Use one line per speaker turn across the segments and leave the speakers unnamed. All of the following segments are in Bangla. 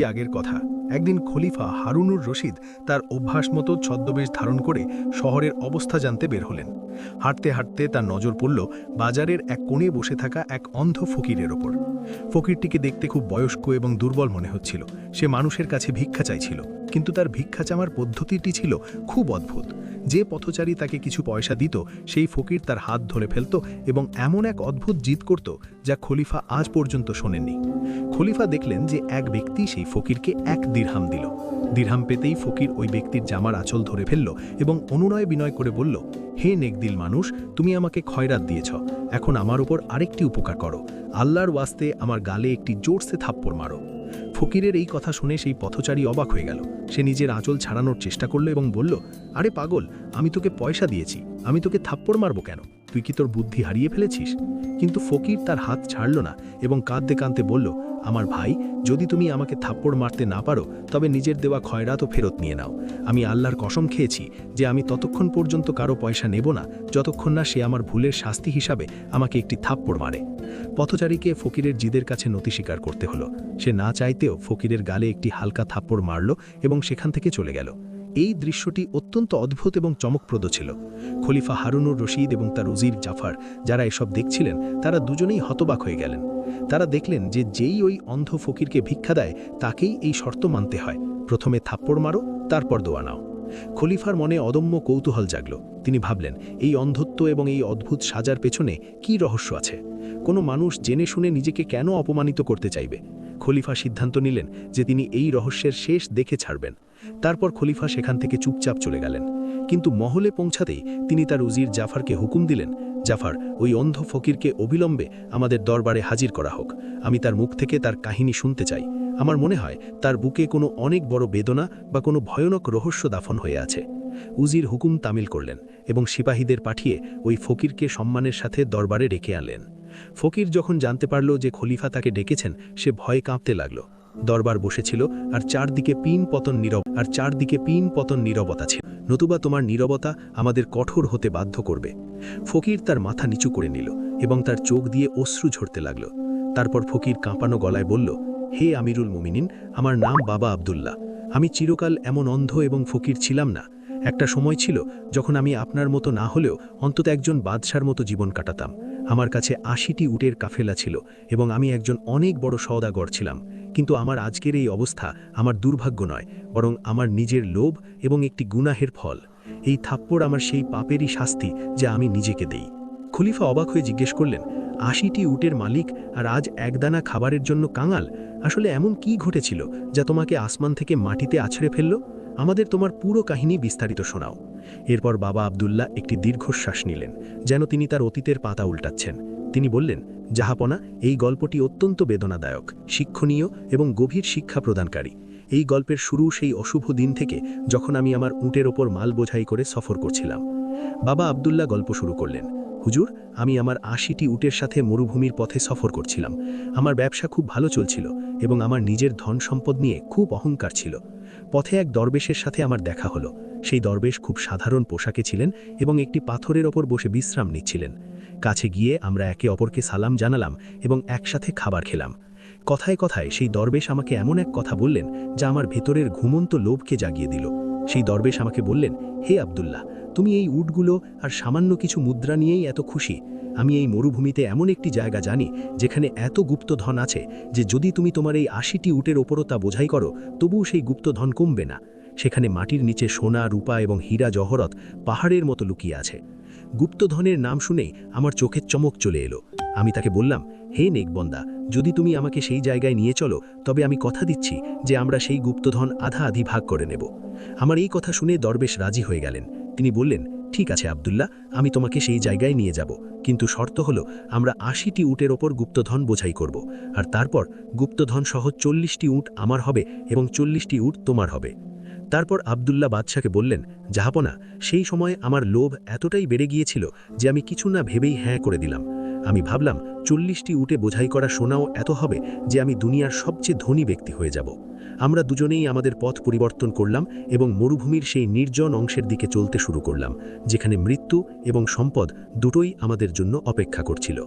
আগের কথা একদিন খলিফা হারুনুর রশিদ তার অভ্যাস মতো ছদ্মবেশ ধারণ করে শহরের অবস্থা জানতে বের হলেন। হাঁটতে হাঁটতে তার নজর পড়ল বাজারের এক কোণে বসে থাকা এক অন্ধ ফকিরের ওপর। ফকিরটিকে দেখতে খুব বয়স্ক এবং দুর্বল মনে হচ্ছিল। সে মানুষের কাছে ভিক্ষা চাইছিল, কিন্তু তার ভিক্ষা চাওয়ার পদ্ধতিটি ছিল খুব অদ্ভুত। যে পথচারী তাকে কিছু পয়সা দিত, সেই ফকির তার হাত ধরে ফেলত এবং এমন এক অদ্ভুত জিদ করত যা খলিফা আজ পর্যন্ত শোনেননি। খলিফা দেখলেন যে এক ব্যক্তি সেই ফকিরকে 1 দিরহাম দিল। দিরহাম পেতেই ফকির ওই ব্যক্তির জামার আঁচল ধরে ফেলল এবং অনুনয় বিনয় করে বলল, হে নেকদিল মানুষ, তুমি আমাকে খয়রাত দিয়েছ, এখন আমার উপর আরেকটি উপকার করো, আল্লাহর ওয়াস্তে আমার গালে একটি জোরসে থাপ্পড় মারো। ফকিরের এই কথা শুনে সেই পথচারী অবাক হয়ে গেল। সে নিজের আঁচল ছাড়ানোর চেষ্টা করল এবং বলল, আরে পাগল, আমি তোকে পয়সা দিয়েছি, আমি তোকে থাপ্পড় মারব কেন? তুই কি তোর বুদ্ধি হারিয়ে ফেলেছিস? কিন্তু ফকির তার হাত ছাড়ল না এবং কাঁদতে কাঁদতে বলল, আমার ভাই, যদি তুমি আমাকে থাপ্পড় মারতে না পারো তবে নিজের দেওয়া খয়রাতও ফেরত নিয়ে নাও। আমি আল্লাহর কসম খেয়েছি যে আমি ততক্ষণ পর্যন্ত কারো পয়সা নেব না যতক্ষণ না সে আমার ভুলের শাস্তি হিসাবে আমাকে একটি থাপ্পড় মারে। পথচারীকে ফকিরের জিদের কাছে নতি স্বীকার করতে হলো। সে না চাইতেও ফকিরের গালে একটি হালকা থাপ্পড় মারল এবং সেখান থেকে চলে গেল। এই দৃশ্যটি অত্যন্ত অদ্ভুত এবং চমকপ্রদ ছিল। খলিফা হারুনুর রশিদ এবং তার উজির জাফর যারা এসব দেখছিলেন, তারা দুজনেই হতবাক হয়ে গেলেন। তারা দেখলেন যে যেই ওই অন্ধ ফকিরকে ভিক্ষা দেয় তাকেই এই শর্ত মানতে হয়, প্রথমে থাপ্পড় মারো, তারপর দোয়া নাও। খলিফার মনে অদম্য কৌতূহল জাগল। তিনি ভাবলেন, এই অন্ধত্ব এবং এই অদ্ভুত সাজার পেছনে কী রহস্য আছে? কোনো মানুষ জেনে শুনে নিজেকে কেন অপমানিত করতে চাইবে? খলিফা সিদ্ধান্ত নিলেন যে তিনি এই রহস্যের শেষ দেখে ছাড়বেন। তারপর খলিফা সেখান থেকে চুপচাপ চলে গেলেন। কিন্তু মহলে পৌঁছাতেই তিনি তার উজির জাফরকে হুকুম দিলেন, জাফর, ওই অন্ধ ফকিরকে অবিলম্বে আমাদের দরবারে হাজির করা হোক। আমি তার মুখ থেকে তার কাহিনী শুনতে চাই। আমার মনে হয় তার বুকে কোনো অনেক বড় বেদনা বা কোনো ভয়ানক রহস্য দাফন হয়ে আছে। উজির হুকুম তামিল করলেন এবং সিপাহীদের পাঠিয়ে ওই ফকিরকে সম্মানের সাথে দরবারে ডেকে আনলেন। ফকির যখন জানতে পারল যে খলিফা তাকে ডেকেছেন, সে ভয়ে কাঁপতে লাগল। দরবার বসেছিল আর চারদিকে পিন পতন নীরবতা ছিল। নতুবা তোমার নীরবতা আমাদের কঠোর হতে বাধ্য করবে। ফকির তার মাথা নিচু করে নিল এবং তার চোখ দিয়ে অশ্রু ঝরতে লাগল। তারপর ফকির কাঁপানো গলায় বলল, হে আমিরুল মুমিনিন, আমার নাম বাবা আব্দুল্লাহ। আমি চিরকাল এমন অন্ধ এবং ফকির ছিলাম না। একটা সময় ছিল যখন আমি আপনার মতো না হলেও অন্তত একজন বাদশার মতো জীবন কাটাতাম। আমার কাছে 80টি উটের কাফেলা ছিল এবং আমি একজন অনেক বড় সওদাগর ছিলাম। কিন্তু আমার আজকের এই অবস্থা আমার দুর্ভাগ্য নয়, বরং আমার নিজের লোভ এবং একটি গুনাহের ফল। এই থাপ্পড় আমার সেই পাপেরই শাস্তি যা আমি নিজেকে দেই। খলিফা অবাক হয়ে জিজ্ঞেস করলেন, 80টি উটের মালিক আর আজ একদানা খাবারের জন্য কাঙাল? আসলে এমন কি ঘটেছিল যা তোমাকে আসমান থেকে মাটিতে আছড়ে ফেলল? আমাদের তোমার পুরো কাহিনী বিস্তারিত শোনাও। এরপর বাবা আব্দুল্লাহ একটি দীর্ঘশ্বাস নিলেন, যেন তিনি তার অতীতের পাতা উল্টাচ্ছেন। তিনি বললেন, জাহাপনা, এই গল্পটি অত্যন্ত বেদনাদায়ক, শিক্ষণীয় এবং গভীর শিক্ষা প্রদানকারী। এই গল্পের শুরু সেই অশুভ দিন থেকে যখন আমি আমার উটের ওপর মাল বোঝাই করে সফর করছিলাম। বাবা আব্দুল্লাহ গল্প শুরু করলেন, হুজুর, আমি আমার 80টি উটের সাথে মরুভূমির পথে সফর করছিলাম। আমার ব্যবসা খুব ভালো চলছিল এবং আমার নিজের ধন সম্পদ নিয়ে খুব অহংকার ছিল। পথে এক দরবেশের সাথে আমার দেখা হলো। সেই দরবেশ খুব সাধারণ পোশাকে ছিলেন এবং একটি পাথরের ওপর বসে বিশ্রাম নিচ্ছিলেন। কাছে গিয়ে আমরা একে অপরকে সালাম জানালাম এবং একসাথে খাবার খেলাম। কথায় কথায় সেই দরবেশ আমাকে এমন এক কথা বললেন যা আমার ভেতরের ঘুমন্ত লোভকে জাগিয়ে দিল। সেই দরবেশ আমাকে বললেন, হে আব্দুল্লাহ, তুমি এই উটগুলো আর সামান্য কিছু মুদ্রা নিয়েই এত খুশি? আমি এই মরুভূমিতে এমন একটি জায়গা জানি যেখানে এত গুপ্তধন আছে যে যদি তুমি তোমার এই 80টি উটের ওপরও তা বোঝাই করো, তবুও সেই গুপ্তধন কমবে না। সেখানে মাটির নিচে সোনা, রূপা এবং হীরা জহরত পাহাড়ের মতো লুকিয়ে আছে। গুপ্তধনের নাম শুনেই আমার চোখের চমক চলে এলো। আমি তাকে বললাম, হে নেকবন্দা, যদি তুমি আমাকে সেই জায়গায় নিয়ে চলো তবে আমি কথা দিচ্ছি যে আমরা সেই গুপ্তধন আধা আধি ভাগ করে নেব। আমার এই কথা শুনে দরবেশ রাজি হয়ে গেলেন। তিনি বললেন, ঠিক আছে আব্দুল্লাহ, আমি তোমাকে সেই জায়গায় নিয়ে যাব, কিন্তু শর্ত হলো আমরা 80টি উটের ওপর গুপ্তধন বোঝাই করব, আর তারপর গুপ্তধন সহ 40টি উট আমার হবে এবং 40টি উট তোমার হবে। তারপর আব্দুল্লাহ বাদশাকে বললেন, জাহাপনা, সেই সময় আমার লোভ এতটাই বেড়ে গিয়েছিল যে আমি কিছু না ভেবেই হ্যাঁ করে দিলাম। আমি ভাবলাম 40টি উটে বোঝাই করা সোনাও এত হবে যে আমি দুনিয়ার সবচেয়ে ধনী ব্যক্তি হয়ে যাব। আমরা দুজনেই আমাদের পথ পরিবর্তন করলাম এবং মরুভূমির সেই নির্জন অংশের দিকে চলতে শুরু করলাম, যেখানে মৃত্যু এবং সম্পদ দুটোই আমাদের জন্য অপেক্ষা করছিল।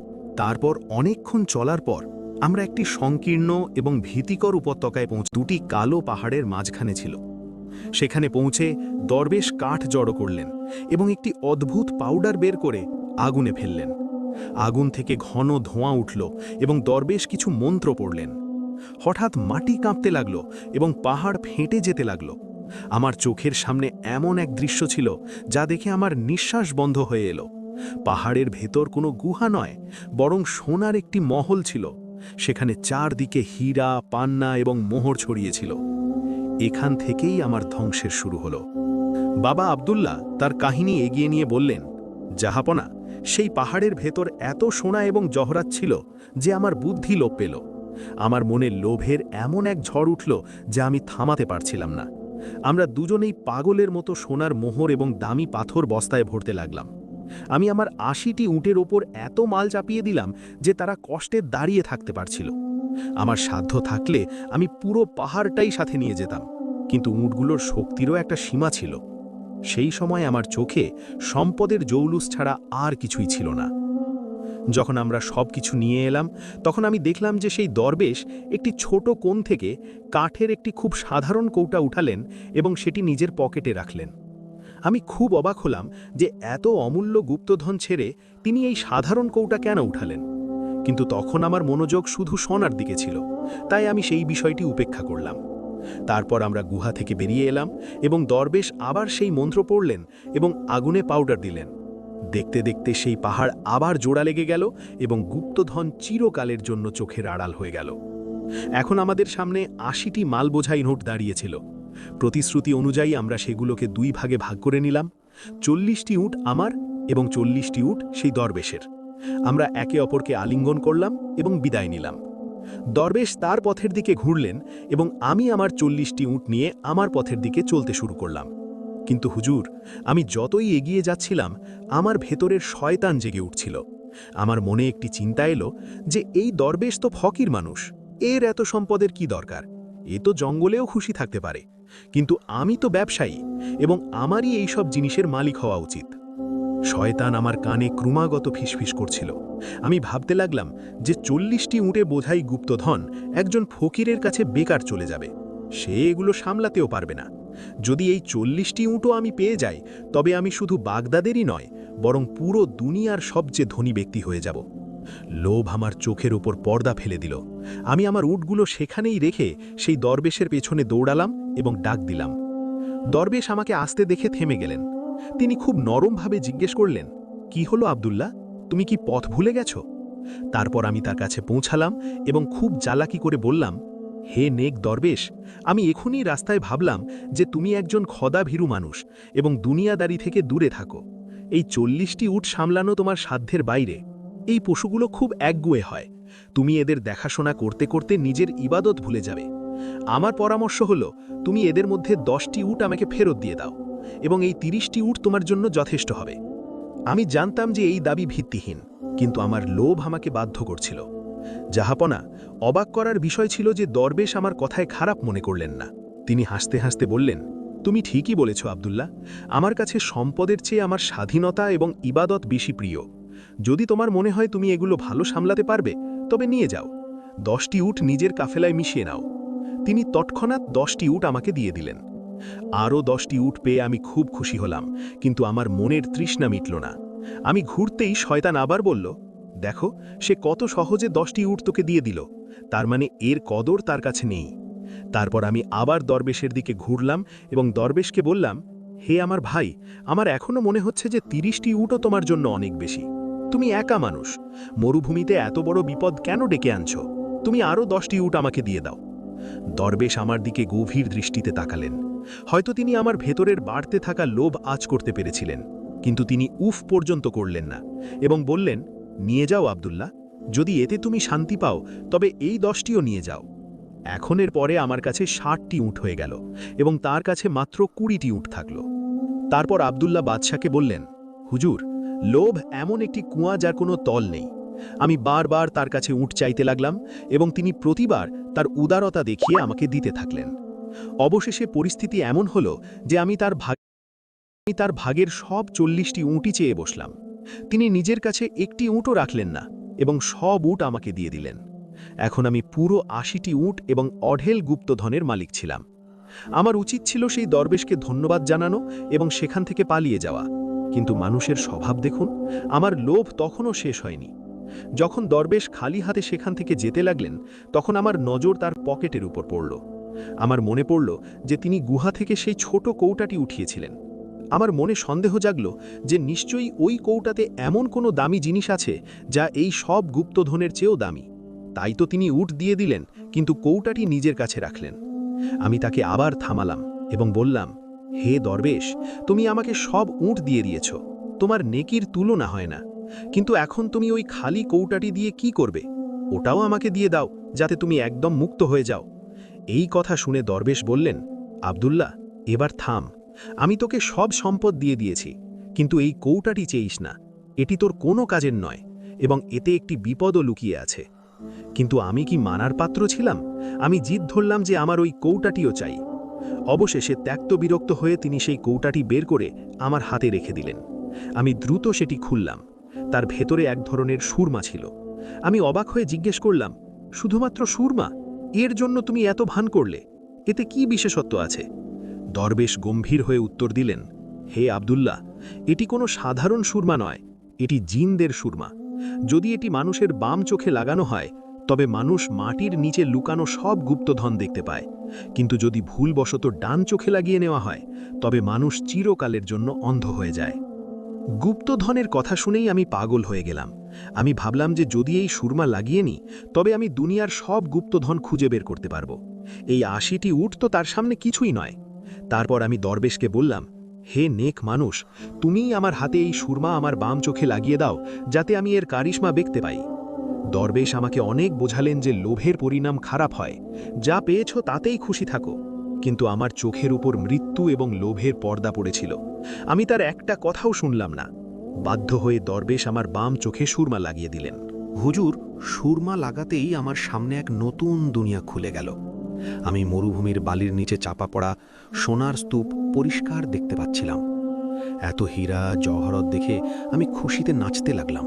তারপর অনেকক্ষণ চলার পর আমরা একটি সংকীর্ণ এবং ভীতিকর উপত্যকায় দুটি কালো পাহাড়ের মাঝখানে ছিল। সেখানে পৌঁছে দরবেশ কাঠ জড়ো করলেন এবং একটি অদ্ভুত পাউডার বের করে আগুনে ফেললেন। আগুন থেকে ঘন ধোঁয়া উঠল এবং দরবেশ কিছু মন্ত্র পড়লেন। হঠাৎ মাটি কাঁপতে লাগল এবং পাহাড় ফেটে যেতে লাগল। আমার চোখের সামনে এমন এক দৃশ্য ছিল যা দেখে আমার নিঃশ্বাস বন্ধ হয়ে এলো। পাহাড়ের ভেতর কোনো গুহা নয়, বরং সোনার একটি মহল ছিল। সেখানে চারদিকে হীরা, পান্না এবং মোহর ছড়িয়েছিল। এখান থেকেই আমার ধ্বংসের শুরু হলো। বাবা আব্দুল্লাহ তার কাহিনী এগিয়ে নিয়ে বললেন, জাহাপনা, সেই পাহাড়ের ভেতর এত সোনা এবং জহরাত ছিল যে আমার বুদ্ধি লোপ পেল। আমার মনে লোভের এমন এক ঝড় উঠল যা আমি থামাতে পারছিলাম না। আমরা দুজনেই পাগলের মতো সোনার মোহর এবং দামি পাথর বস্তায় ভরতে লাগলাম। আমি আমার ৮০টি উটের ওপর এত মাল চাপিয়ে দিলাম যে তারা কষ্টে দাঁড়িয়ে থাকতে পারছিল। আমার সাধ্য থাকলে আমি পুরো পাহাড়টাই সাথে নিয়ে যেতাম, কিন্তু উটগুলোর শক্তিরও একটা সীমা ছিল। সেই সময় আমার চোখে সম্পদের জৌলুস ছাড়া আর কিছুই ছিল না। যখন আমরা সব কিছু নিয়ে এলাম, তখন আমি দেখলাম যে সেই দরবেশ একটি ছোট কোণ থেকে কাঠের একটি খুব সাধারণ কৌটা উঠালেন এবং সেটি নিজের পকেটে রাখলেন। আমি খুব অবাক হলাম যে এত অমূল্য গুপ্তধন ছেড়ে তিনি এই সাধারণ কৌটা কেন উঠালেন। কিন্তু তখন আমার মনোযোগ শুধু সোনার দিকে ছিল, তাই আমি সেই বিষয়টি উপেক্ষা করলাম। তারপর আমরা গুহা থেকে বেরিয়ে এলাম এবং দরবেশ আবার সেই মন্ত্র পড়লেন এবং আগুনে পাউডার দিলেন। দেখতে দেখতে সেই পাহাড় আবার জোড়া লেগে গেল এবং গুপ্তধন চিরকালের জন্য চোখের আড়াল হয়ে গেল। এখন আমাদের সামনে ৮০টি মাল বোঝাই নোট দাঁড়িয়েছিল। প্রতিশ্রুতি অনুযায়ী আমরা সেগুলোকে ২ ভাগে ভাগ করে নিলাম। ৪০টি উট আমার এবং ৪০টি উট সেই দরবেশের। আমরা একে অপরকে আলিঙ্গন করলাম এবং বিদায় নিলাম। দরবেশ তার পথের দিকে ঘুরলেন এবং আমি আমার ৪০টি উট নিয়ে আমার পথের দিকে চলতে শুরু করলাম। কিন্তু হুজুর, আমি যতই এগিয়ে যাচ্ছিলাম, আমার ভেতরের শয়তান জেগে উঠছিল। আমার মনে একটি চিন্তা এলো যে এই দরবেশ তো ফকির মানুষ, এর এত সম্পদের কি দরকার? এ তো জঙ্গলেও খুশি থাকতে পারে, কিন্তু আমি তো ব্যবসায়ী এবং আমারই এই সব জিনিসের মালিক হওয়া উচিত। শয়তান আমার কানে ক্রমাগত ফিসফিস করছিল। আমি ভাবতে লাগলাম যে ৪০টি উটে বোঝাই গুপ্তধন একজন ফকিরের কাছে বেকার চলে যাবে, সে এগুলো সামলাতেও পারবে না। যদি এই ৪০টি উটও আমি পেয়ে যাই, তবে আমি শুধু বাগদাদেরই নয়, বরং পুরো দুনিয়ার সবচেয়ে ধনী ব্যক্তি হয়ে যাব। লোভ আমার চোখের ওপর পর্দা ফেলে দিল। আমি আমার উটগুলো সেখানেই রেখে সেই দরবেশের পেছনে দৌড়ালাম এবং ডাক দিলাম। দরবেশ আমাকে আসতে দেখে থেমে গেলেন। তিনি খুব নরমভাবে জিজ্ঞেস করলেন, কি হলো আব্দুল্লাহ, তুমি কি পথ ভুলে গেছ? তারপর আমি তার কাছে পৌঁছালাম এবং খুব চালাকি করে বললাম, হে নেক দরবেশ, আমি এখনই রাস্তায় ভাবলাম যে তুমি একজন খোদাভীরু মানুষ এবং দুনিয়াদারি থেকে দূরে থাকো। এই ৪০টি উট সামলানো তোমার সাধ্যের বাইরে। এই পশুগুলো খুব একগুঁয়ে হয়। তুমি এদের দেখাশোনা করতে করতে নিজের ইবাদত ভুলে যাবে। আমার পরামর্শ হলো, তুমি এদের মধ্যে 10টি উট আমাকে ফেরত দিয়ে দাও এবং এই 30টি উট তোমার জন্য যথেষ্ট হবে। আমি জানতাম যে এই দাবি ভিত্তিহীন, কিন্তু আমার লোভ আমাকে বাধ্য করছিল। জাহাপনা, অবাক করার বিষয় ছিল যে দরবেশ আমার কথায় খারাপ মনে করলেন না। তিনি হাসতে হাসতে বললেন, তুমি ঠিকই বলেছ আব্দুল্লাহ, আমার কাছে সম্পদের চেয়ে আমার স্বাধীনতা এবং ইবাদত বেশি প্রিয়। যদি তোমার মনে হয় তুমি এগুলো ভালো সামলাতে পারবে, তবে নিয়ে যাও। 10টি উট নিজের কাফেলায় মিশিয়ে নাও। তিনি তৎক্ষণাৎ 10টি উট আমাকে দিয়ে দিলেন। আরও 10টি উট পেয়ে আমি খুব খুশি হলাম, কিন্তু আমার মনের তৃষ্ণা মিটল না। আমি ঘুরতেই শয়তান আবার বলল, দেখো, সে কত সহজে 10টি উট তোকে দিয়ে দিল, তার মানে এর কদর তার কাছে নেই। তারপর আমি আবার দরবেশের দিকে ঘুরলাম এবং দরবেশকে বললাম, হে আমার ভাই, আমার এখনো মনে হচ্ছে যে 30টি উটও তোমার জন্য অনেক বেশি। তুমি একা মানুষ, মরুভূমিতে এত বড় বিপদ কেন ডেকে আনছ? তুমি আরও 10টি উট আমাকে দিয়ে দাও। দরবেশ আমার দিকে গভীর দৃষ্টিতে তাকালেন। হয়তো তিনি আমার ভেতরের বাড়তে থাকা লোভ আঁচ করতে পেরেছিলেন, কিন্তু তিনি উফ পর্যন্ত করলেন না এবং বললেন, নিয়ে যাও আব্দুল্লাহ, যদি এতে তুমি শান্তি পাও তবে এই 10টিও নিয়ে যাও। এখনের পরে আমার কাছে 60টি উট হয়ে গেল এবং তার কাছে মাত্র 20টি উট থাকল। তারপর আব্দুল্লাহ বাদশাকে বললেন, হুজুর, লোভ এমন একটি কুয়া যার কোনো তল নেই। আমি বারবার তার কাছে উট চাইতে লাগলাম এবং তিনি প্রতিবার তার উদারতা দেখিয়ে আমাকে দিতে থাকলেন। অবশেষে পরিস্থিতি এমন হলো যে আমি তার ভাগের সব 40টি উটই চেয়ে বসলাম। তিনি নিজের কাছে একটি উটও রাখলেন না এবং সব উট আমাকে দিয়ে দিলেন। এখন আমি পুরো ৮০টি উট এবং অঢেল গুপ্তধনের মালিক ছিলাম। আমার উচিত ছিল সেই দরবেশকে ধন্যবাদ জানানো এবং সেখান থেকে পালিয়ে যাওয়া, কিন্তু মানুষের স্বভাব দেখুন, আমার লোভ তখনও শেষ হয়নি। যখন দরবেশ খালি হাতে সেখান থেকে যেতে লাগলেন, তখন আমার নজর তার পকেটের উপর পড়ল। আমার মনে পড়ল যে তিনি গুহা থেকে সেই ছোট কৌটাটি উঠিয়েছিলেন। আমার মনে সন্দেহ জাগল যে নিশ্চয়ই ওই কৌটাতে এমন কোনো দামি জিনিস আছে যা এই সব গুপ্তধনের চেয়েও দামি। তাই তো তিনি উট দিয়ে দিলেন, কিন্তু কৌটাটি নিজের কাছে রাখলেন। আমি তাকে আবার থামালাম এবং বললাম, হে দরবেশ, তুমি আমাকে সব উট দিয়ে দিয়েছ, তোমার নেকির তুলনা হয় না, কিন্তু এখন তুমি ওই খালি কৌটাটি দিয়ে কি করবে? ওটাও আমাকে দিয়ে দাও, যাতে তুমি একদম মুক্ত হয়ে যাও। এই কথা শুনে দরবেশ বললেন, আব্দুল্লাহ, এবার থাম। আমি তোকে সব সম্পদ দিয়ে দিয়েছি, কিন্তু এই কৌটাটি চেইস না। এটি তোর কোনো কাজের নয় এবং এতে একটি বিপদও লুকিয়ে আছে। কিন্তু আমি কি মানার পাত্র ছিলাম? আমি জিদ ধরলাম যে আমার ওই কৌটাটিও চাই। অবশেষে ত্যক্ত বিরক্ত হয়ে তিনি সেই কৌটাটি বের করে আমার হাতে রেখে দিলেন। আমি দ্রুত সেটি খুললাম। তার ভেতরে এক ধরনের সুরমা ছিল। আমি অবাক হয়ে জিজ্ঞেস করলাম, শুধুমাত্র সুরমা? এর জন্য তুমি এত ভান করলে? এতে কি বিশেষত্ব আছে? দরবেশ গম্ভীর হয়ে উত্তর দিলেন, হে আব্দুল্লাহ, এটি কোনো সাধারণ সুরমা নয়, এটি জিনদের সুরমা। যদি এটি মানুষের বাম চোখে লাগানো হয়, তবে মানুষ মাটির নিচে লুকানো সব গুপ্তধন দেখতে পায়, কিন্তু যদি ভুলবশত ডান চোখে লাগিয়ে নেওয়া হয়, তবে মানুষ চিরকালের জন্য অন্ধ হয়ে যায়। গুপ্তধনের কথা শুনেই আমি পাগল হয়ে গেলাম। আমি ভাবলাম যে যদি এই সুরমা লাগিয়ে নিই, তবে আমি দুনিয়ার সব গুপ্তধন খুঁজে বের করতে পারব। এই ৮০টি উট তো তার সামনে কিছুই নয়। তারপর আমি দরবেশকে বললাম, হে নেক মানুষ, তুমিই আমার হাতে এই সুরমা আমার বাম চোখে লাগিয়ে দাও, যাতে আমি এর কারিশমা দেখতে পাই। দরবেশ আমাকে অনেক বোঝালেন যে লোভের পরিণাম খারাপ হয়, যা পেয়েছ তাতেই খুশি থাকো। কিন্তু আমার চোখের উপর মৃত্যু এবং লোভের পর্দা পড়েছিল। আমি তার একটা কথাও শুনলাম না। বাধ্য হয়ে দরবেশ আমার বাম চোখে সুরমা লাগিয়ে দিলেন।
হুজুর, সুরমা লাগাতেই আমার সামনে এক নতুন দুনিয়া খুলে গেল। আমি মরুভূমির বালির নিচে চাপা পড়া সোনার স্তূপ পরিষ্কার দেখতে পাচ্ছিলাম। এত হীরা জহরত দেখে আমি খুশিতে নাচতে লাগলাম।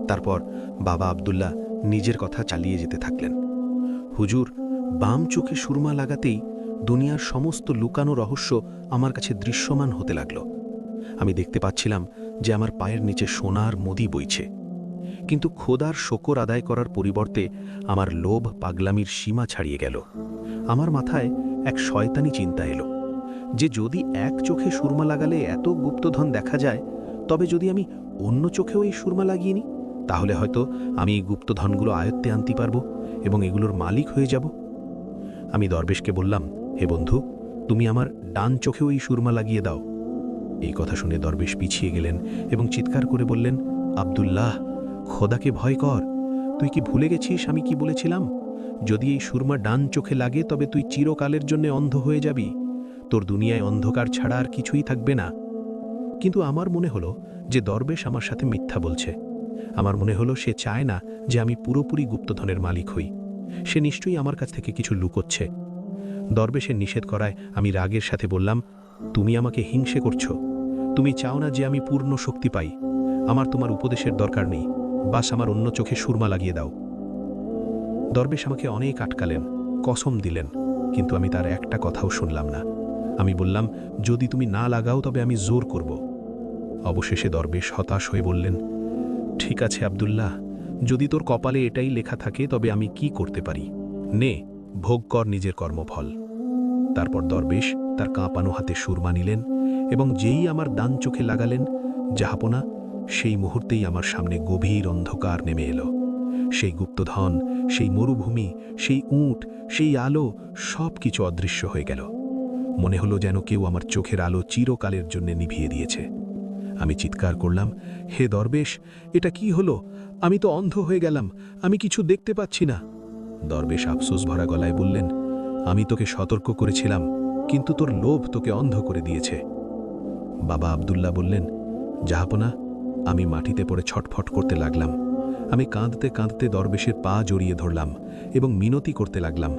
তারপর বাবা আব্দুল্লাহ নিজের কথা চালিয়ে যেতে থাকলেন। হুজুর, বাম চোখে সুরমা লাগাতেই দুনিয়ার সমস্ত লুকানো রহস্য আমার কাছে দৃশ্যমান হতে লাগল। আমি দেখতে পাচ্ছিলাম যে আমার পায়ের নিচে সোনার নদী বইছে। কিন্তু খোদার শকর আদায় করার পরিবর্তে আমার লোভ পাগলামির সীমা ছাড়িয়ে গেল। আমার মাথায় এক শয়তানি চিন্তা এলো যে যদি এক চোখে সুরমা লাগালে এত গুপ্তধন দেখা যায়, তবে যদি আমি অন্য চোখেও এই সুরমা লাগিয়ে নিই, তাহলে হয়তো আমি এই গুপ্তধনগুলো আয়ত্তে আনতে পারব এবং এগুলোর মালিক হয়ে যাব। আমি দরবেশকে বললাম, হে বন্ধু, তুমি আমার ডান চোখেও এই সুরমা লাগিয়ে দাও। এই কথা শুনে দরবেশ পিছিয়ে গেলেন এবং চিৎকার করে বললেন, আব্দুল্লাহ, খোদাকে ভয় কর। তুই কি ভুলে গেছিস আমি কি বলেছিলাম? যদি এই সুরমা ডান চোখে লাগে, তবে তুই চিরকালের জন্য অন্ধ হয়ে যাবি। তোর দুনিয়ায় অন্ধকার ছাড়া আর কিছুই থাকবে না। কিন্তু আমার মনে হলো যে দরবেশ আমার সাথে মিথ্যা বলছে। আমার মনে হলো সে চায় না যে আমি পুরোপুরি গুপ্তধনের মালিক হই। সে নিশ্চয়ই আমার কাছ থেকে কিছু লুকোচ্ছে। দরবেশের নিষেধ করায় আমি রাগের সাথে বললাম, তুমি আমাকে হিংসে করছো। তুমি চাও না যে আমি পূর্ণ শক্তি পাই। আমার তোমার উপদেশের দরকার নেই, বাস আমার অন্য চোখে সুরমা লাগিয়ে দাও। দরবেশ আমাকে অনেক আটকালেন, কসম দিলেন, কিন্তু আমি তার একটা কথাও শুনলাম না। আমি বললাম, যদি তুমি না লাগাও তবে আমি জোর করব। অবশেষে দরবেশ হতাশ হয়ে বললেন, ঠিক আছে আব্দুল্লাহ, যদি তোর কপালে এটাই লেখা থাকে তবে আমি কি করতে পারি? নে, ভোগ কর নিজের কর্মফল। তারপর দরবেশ তার কাঁপানো হাতে সুরমা নিলেন এবং যেই আমার ডান চোখে লাগালেন, জাহাপনা, সেই মুহূর্তেই আমার সামনে গভীর অন্ধকার নেমে এলো। সেই গুপ্তধন, সেই মরুভূমি, সেই উট, সেই আলো, সব কিছু অদৃশ্য হয়ে গেল। মনে হলো যেন কেউ আমার চোখের আলো চিরকালের জন্য নিভিয়ে দিয়েছে। আমি চিৎকার করলাম, হে দরবেশ, এটা কি হলো? আমি তো অন্ধ হয়ে গেলাম, আমি কিছু দেখতে পাচ্ছি না। দরবেশ আফসোস ভরা গলায় বললেন, আমি তোকে সতর্ক করেছিলাম, কিন্তু তোর লোভ তোকে অন্ধ করে দিয়েছে। বাবা আব্দুল্লাহ বললেন, জাহাপনা, আমি মাটিতে পড়ে ছটফট করতে লাগলাম। আমি কাঁদতে কাঁদতে দরবেশের পা জড়িয়ে ধরলাম এবং মিনতি করতে লাগলাম,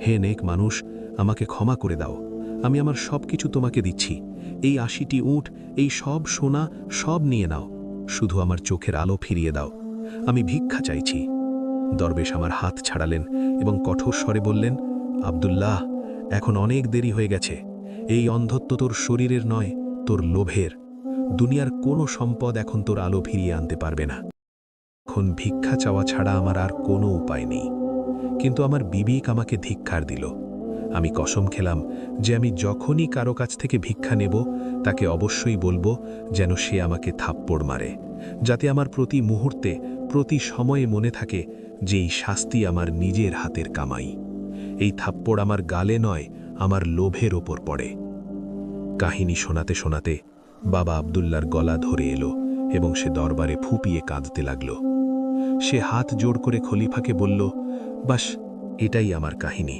হে নেক মানুষ, আমাকে ক্ষমা করে দাও। আমি আমার সব কিছু তোমাকে দিচ্ছি। এই ৮০টি উট, এই সব সোনা, সব নিয়ে নাও। শুধু আমার চোখের আলো ফিরিয়ে দাও। আমি ভিক্ষা চাইছি।
দরবেশ আমার হাত ছাড়ালেন এবং কঠোর স্বরে বললেন, আব্দুল্লাহ, এখন অনেক দেরি হয়ে গেছে। এই অন্ধত্ব তোর শরীরের নয়, তোর লোভের। দুনিয়ার কোনো সম্পদ এখন তোর আলো ফিরিয়ে আনতে পারবে না। এখন ভিক্ষা চাওয়া ছাড়া আমার আর কোনো উপায় নেই। কিন্তু আমার বিবেক আমাকে ধিক্কার দিল। আমি কসম খেলাম যে আমি যখনই কারো কাছ থেকে ভিক্ষা নেব তাকে অবশ্যই বলবো যেন সে আমাকে থাপ্পড় মারে, যাতে আমার প্রতি মুহূর্তে, প্রতি সময়ে মনে থাকে যে এই শাস্তি আমার নিজের হাতের কামাই। এই থাপ্পড় আমার গালে নয়, আমার লোভের ওপর পড়ে। কাহিনী শোনাতে শোনাতে বাবা আব্দুল্লার গলা ধরে এলো এবং সে দরবারে ফুপিয়ে কাঁদতে লাগল। সে হাত জোড় করে খলিফাকে বলল, বাস, এটাই আমার কাহিনী।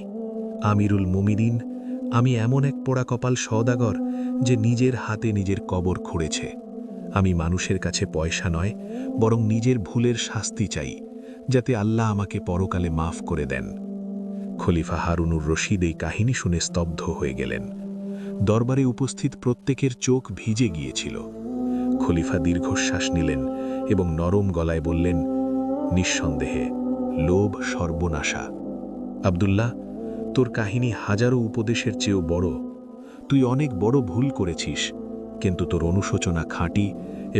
আমিরুল মুমিনিন, আমি এমন এক পোড়া কপাল সওদাগর যে নিজের হাতে নিজের কবর খুঁড়েছে। আমি মানুষের কাছে পয়সা নয়, বরং নিজের ভুলের শাস্তি চাই, যাতে আল্লাহ আমাকে পরকালে মাফ করে দেন। খলিফা হারুনুর রশিদ এই কাহিনী শুনে স্তব্ধ হয়ে গেলেন। দরবারে উপস্থিত প্রত্যেকের চোখ ভিজে গিয়েছিল। খলিফা দীর্ঘশ্বাস নিলেন এবং নরম গলায় বললেন, নিঃসন্দেহে লোভ সর্বনাশা। আব্দুল্লাহ, তোর কাহিনী হাজারো উপদেশের চেয়েও বড়। তুই অনেক বড় ভুল করেছিস, কিন্তু তোর অনুশোচনা খাঁটি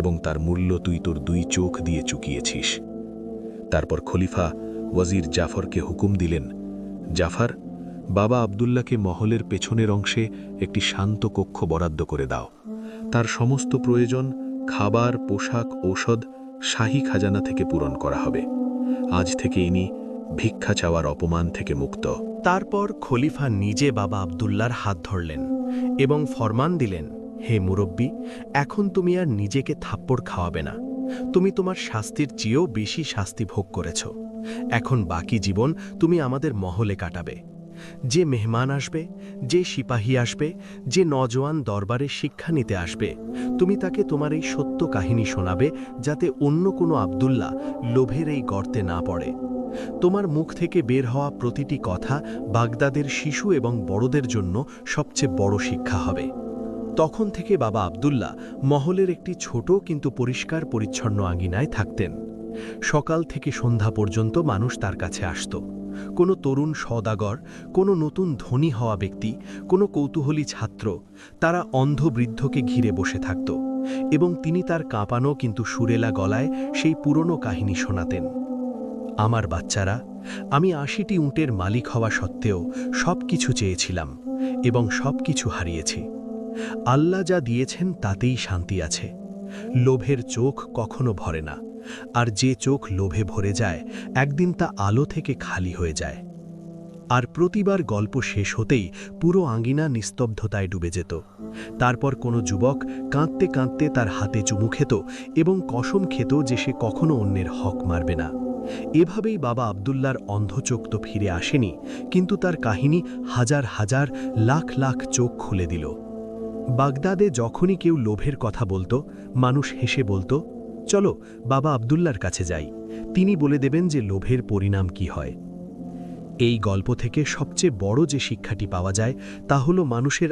এবং তার মূল্য তুই তোর 2 চোখ দিয়ে চুকিয়েছিস। তারপর খলিফা ওয়াজির জাফরকে হুকুম দিলেন, জাফর, বাবা আব্দুল্লাহকে মহলের পেছনের অংশে একটি শান্ত কক্ষ বরাদ্দ করে দাও। তার সমস্ত প্রয়োজন, খাবার, পোশাক, ঔষধ শাহী খাজানা থেকে পূরণ করা হবে। আজ থেকে ইনি ভিক্ষা চাওয়ার অপমান থেকে মুক্ত।
তারপর খলিফা নিজে বাবা আব্দুল্লার হাত ধরলেন এবং ফরমান দিলেন, হে মুরব্বী, এখন তুমি আর নিজেকে থাপ্পড় খাওয়াবে না। তুমি তোমার শাস্তির চেয়েও বেশি শাস্তি ভোগ করেছ। এখন বাকি জীবন তুমি আমাদের মহলে কাটাবে। যে মেহমান আসবে, যে সিপাহী আসবে, যে নজওয়ান দরবারে শিক্ষা নিতে আসবে, তুমি তাকে তোমার এই সত্য কাহিনী শোনাবে, যাতে অন্য কোনো আব্দুল্লাহ লোভের এই গর্তে না পড়ে। তোমার মুখ থেকে বের হওয়া প্রতিটি কথা বাগদাদের শিশু এবং বড়দের জন্য সবচেয়ে বড় শিক্ষা হবে। তখন থেকে বাবা আব্দুল্লাহ মহলের একটি ছোট কিন্তু পরিষ্কার পরিচ্ছন্ন আঙিনায় থাকতেন। সকাল থেকে সন্ধ্যা পর্যন্ত মানুষ তার কাছে আসত। কোনো তরুণ সওদাগর, কোনো নতুন ধনী হওয়া ব্যক্তি, কোনো কৌতূহলী ছাত্র, তারা অন্ধ বৃদ্ধকে ঘিরে বসে থাকত এবং তিনি তার কাঁপানো কিন্তু সুরেলা গলায় সেই পুরনো কাহিনী শোনাতেন। আমার বাচ্চারা, আমি 80টি উটের মালিক হওয়া সত্ত্বেও সব কিছু চেয়েছিলাম এবং সব কিছু হারিয়েছি। আল্লাহ যা দিয়েছেন তাতেই শান্তি আছে। লোভের চোখ কখনো ভরে না, আর যে চোখ লোভে ভরে যায় একদিন তা আলো থেকে খালি হয়ে যায়। আর প্রতিবার গল্প শেষ হতেই পুরো আঙিনা নিস্তব্ধতায় ডুবে যেত। তারপর কোনো যুবক কাঁদতে কাঁদতে তার হাতে চুমু খেত এবং কসম খেত যে সে কখনো অন্যের হক মারবে না। এভাবেই বাবা আব্দুল্লার অন্ধচোখ তো ফিরে আসেনি, কিন্তু তার কাহিনী হাজার হাজার লাখ লাখ চোখ খুলে দিল। বাগদাদে যখনই কেউ লোভের কথা বলতো, মানুষ হেসে বলতো, চলো বাবা আব্দুল্লার কাছে যাই, তিনি বলে দেবেন যে লোভের পরিণাম কি হয়। এই গল্প থেকে সবচেয়ে বড় যে শিক্ষাটি পাওয়া যায় তা হলো মানুষের